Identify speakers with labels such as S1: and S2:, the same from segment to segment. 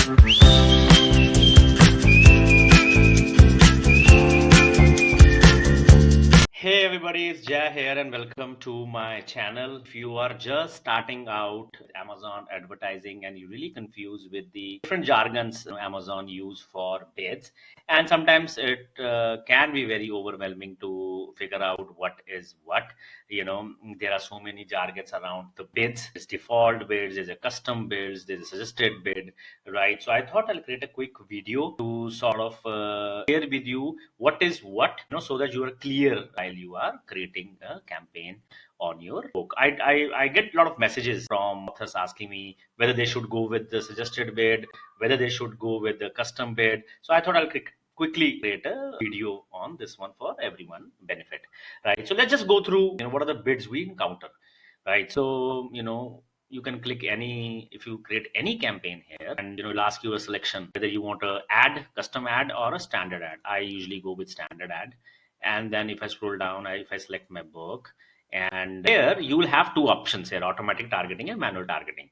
S1: Hey everybody, it's Jay here and welcome to my channel. If you are just starting out Amazon advertising and you're really confused with the different jargons Amazon use for bids, and sometimes it can be very overwhelming to figure out what is what. There are so many jargons around the bids. There's default bids, there's a custom bids, there's a suggested bid, right? So I thought I'll create a quick video to sort of share with you what is what, so that you are clear while you are creating a campaign on your book. I get a lot of messages from authors asking me whether they should go with the suggested bid, whether they should go with the custom bid. So I thought I'll quickly create a video on this one for everyone benefit, right? So let's just go through, what are the bids we encounter, right? So you can click any, if you create any campaign here, and it'll ask you a selection whether you want a ad, custom ad, or a standard ad. I usually go with standard ad. And then if I scroll down, if I select my book, and here you will have two options here: automatic targeting and manual targeting.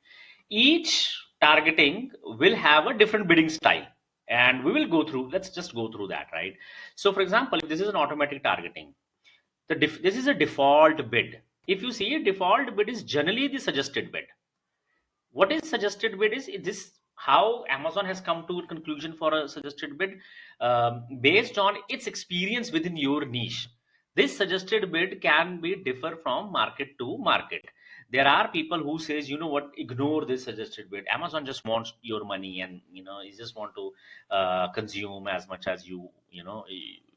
S1: Each targeting will have a different bidding style, and we will go through, let's just go through that, right? So for example, if this is an automatic targeting, this is a default bid. If you see, a default bid is generally the suggested bid. What is suggested bid is this how Amazon has come to a conclusion for a suggested bid, based on its experience within your niche. This suggested bid can be differ from market to market. There are people who says, what, ignore this suggested bid. Amazon just wants your money, and you just want to consume as much as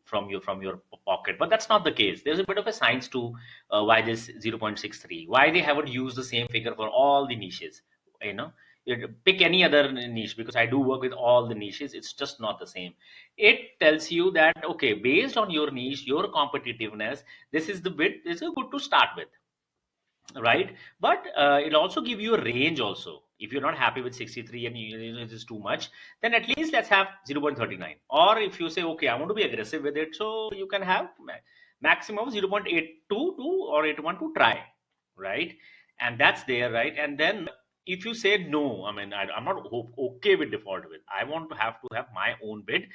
S1: from your pocket. But that's not the case. There's a bit of a science to why this 0.63, why they haven't used the same figure for all the niches. you know you pick any other niche, because I do work with all the niches. It's just not the same. It tells you that, okay, based on your niche, your competitiveness, this is the bit, this is good to start with, right? But it'll also give you a range also. If you're not happy with 63 and it is too much, then at least let's have 0.39. Or if you say, okay, I want to be aggressive with it, so you can have maximum 0.822 or 81 to try, right? And that's there, right? And then if you say no, I mean, I'm not okay with default bid, I want to have my own bid,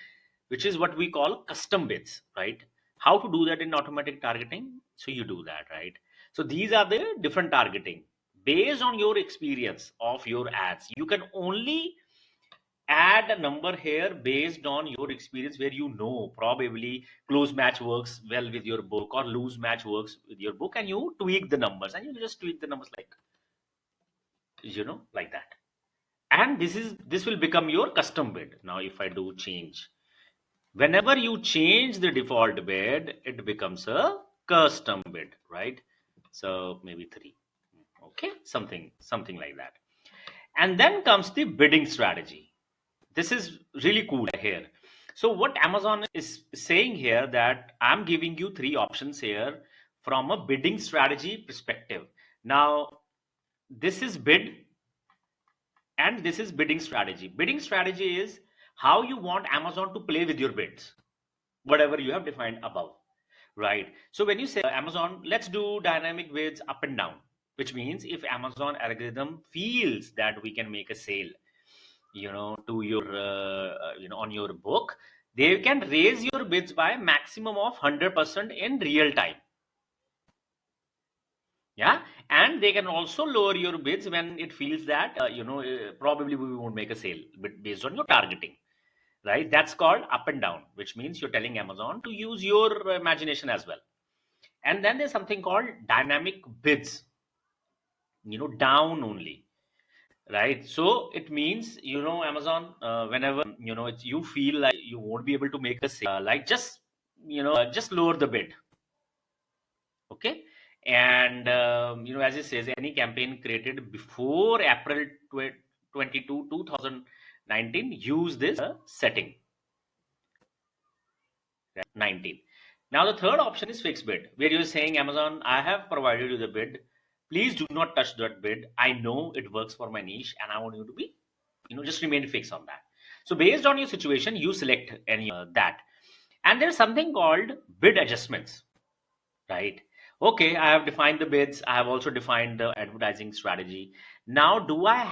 S1: which is what we call custom bids, right? How to do that in automatic targeting? So you do that, right? So these are the different targeting based on your experience of your ads. You can only add a number here based on your experience, where probably close match works well with your book or loose match works with your book, and you tweak the numbers, and you just tweak the numbers like that. And this will become your custom bid. Now if I do change, whenever you change the default bid, it becomes a custom bid, right? So maybe 3. Okay, something like that. And then comes the bidding strategy. This is really cool here. So what Amazon is saying here, that I'm giving you 3 options here from a bidding strategy perspective. Now this is bid, and this is bidding strategy. Bidding strategy is how you want Amazon to play with your bids, whatever you have defined above, right? So when you say, Amazon, let's do dynamic bids up and down, which means if Amazon algorithm feels that we can make a sale, to your on your book, they can raise your bids by maximum of 100% in real time. Yeah. And they can also lower your bids when it feels that probably we won't make a sale, but based on your targeting, right? That's called up and down, which means you're telling Amazon to use your imagination as well. And then there's something called dynamic bids, down only, right? So it means, Amazon, whenever you feel like you won't be able to make a sale, like just lower the bid. Okay. And as it says, any campaign created before April 22 2019, use this setting, 19. Now the third option is fixed bid, where you're saying, Amazon, I have provided you the bid, please do not touch that bid. I know it works for my niche, and I want you to be, just remain fixed on that. So based on your situation, you select any that. And there's something called bid adjustments, right? Okay, I have defined the bids, I have also defined the advertising strategy. Now, do I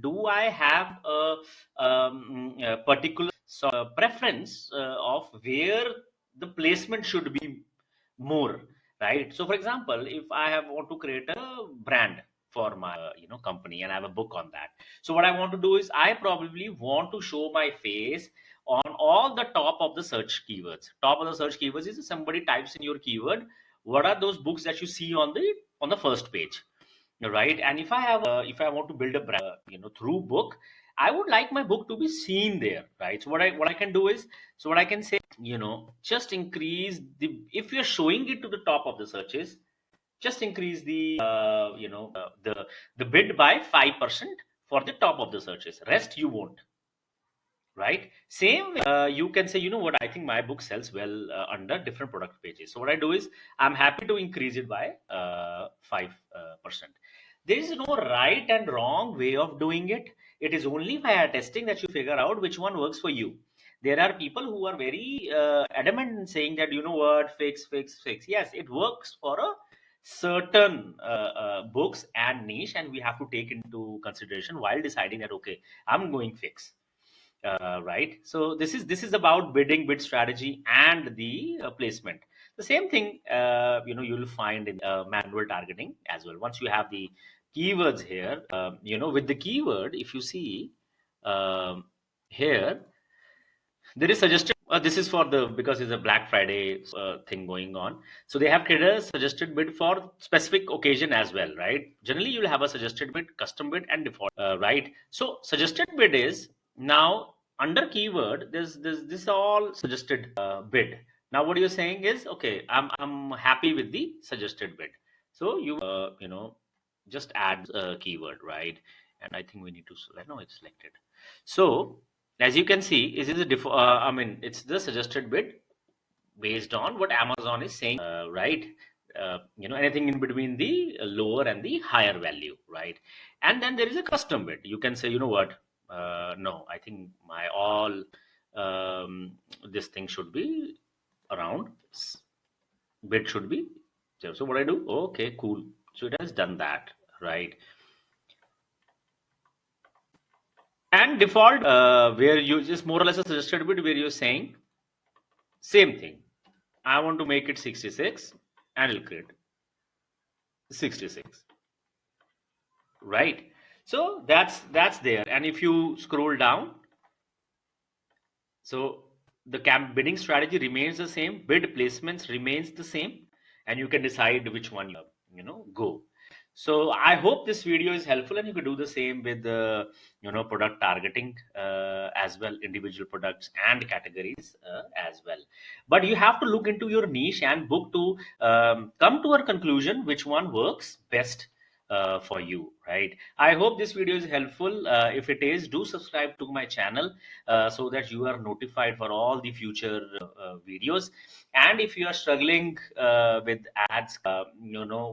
S1: do I have a particular preference of where the placement should be more, right? So, for example, if I have want to create a brand for my company, and I have a book on that, so what I want to do is I probably want to show my face on all the top of the search keywords. Top of the search keywords is somebody types in your keyword, what are those books that you see on the first page, right? And if I want to build a brand through book, I would like my book to be seen there, right? So what I can do is, so what I can say, just increase the, if you're showing it to the top of the searches, just increase the the bid by 5% for the top of the searches, rest you won't, right? Same way, you can say, you know what, I think my book sells well under different product pages, so what I do is I'm happy to increase it by 5%. There is no right and wrong way of doing it. It is only via testing that you figure out which one works for you. There are people who are very adamant in saying that, you know what, fix. Yes, it works for a certain books and niche, and we have to take into consideration while deciding that, okay, I'm going fix, right? So this is about bid strategy and the placement. The same thing, you'll find in manual targeting as well. Once you have the keywords here, with the keyword, if you see here, there is suggested. This is for the, because it's a Black Friday thing going on. So they have created a suggested bid for specific occasion as well, right? Generally, you'll have a suggested bid, custom bid, and default, right? So suggested bid is now under keyword. There's this all suggested bid. Now what you're saying is, okay, I'm happy with the suggested bid. So just add a keyword, right? And I think we need to select. No, it's selected. So as you can see, it's the suggested bid based on what Amazon is saying, right? Anything in between the lower and the higher value, right? And then there is a custom bid. You can say, you know what, no, I think my all this thing should be around, bid should be. So what I do, okay, cool. So it has done that, right? And default, where you just more or less a suggested bid where you're saying same thing. I want to make it 66 and it'll create 66, right? So that's there. And if you scroll down, so the bidding strategy remains the same, bid placements remains the same, and you can decide which one you go. So I hope this video is helpful, and you could do the same with the product targeting as well, individual products and categories as well. But you have to look into your niche and book to come to a conclusion which one works best for you, right? I hope this video is helpful. If it is, do subscribe to my channel so that you are notified for all the future videos. And if you are struggling with ads,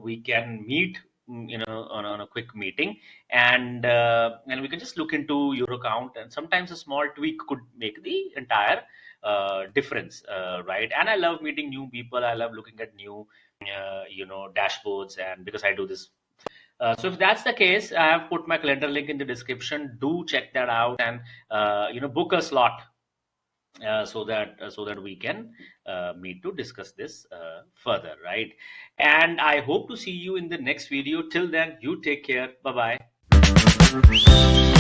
S1: we can meet on a quick meeting, and we can just look into your account, and sometimes a small tweak could make the entire difference, right? And I love meeting new people, I love looking at new dashboards, and because I do this, so if that's the case, I have put my calendar link in the description. Do check that out, and book a slot so that we can meet to discuss this further, right? And I hope to see you in the next video. Till then, you take care. Bye bye.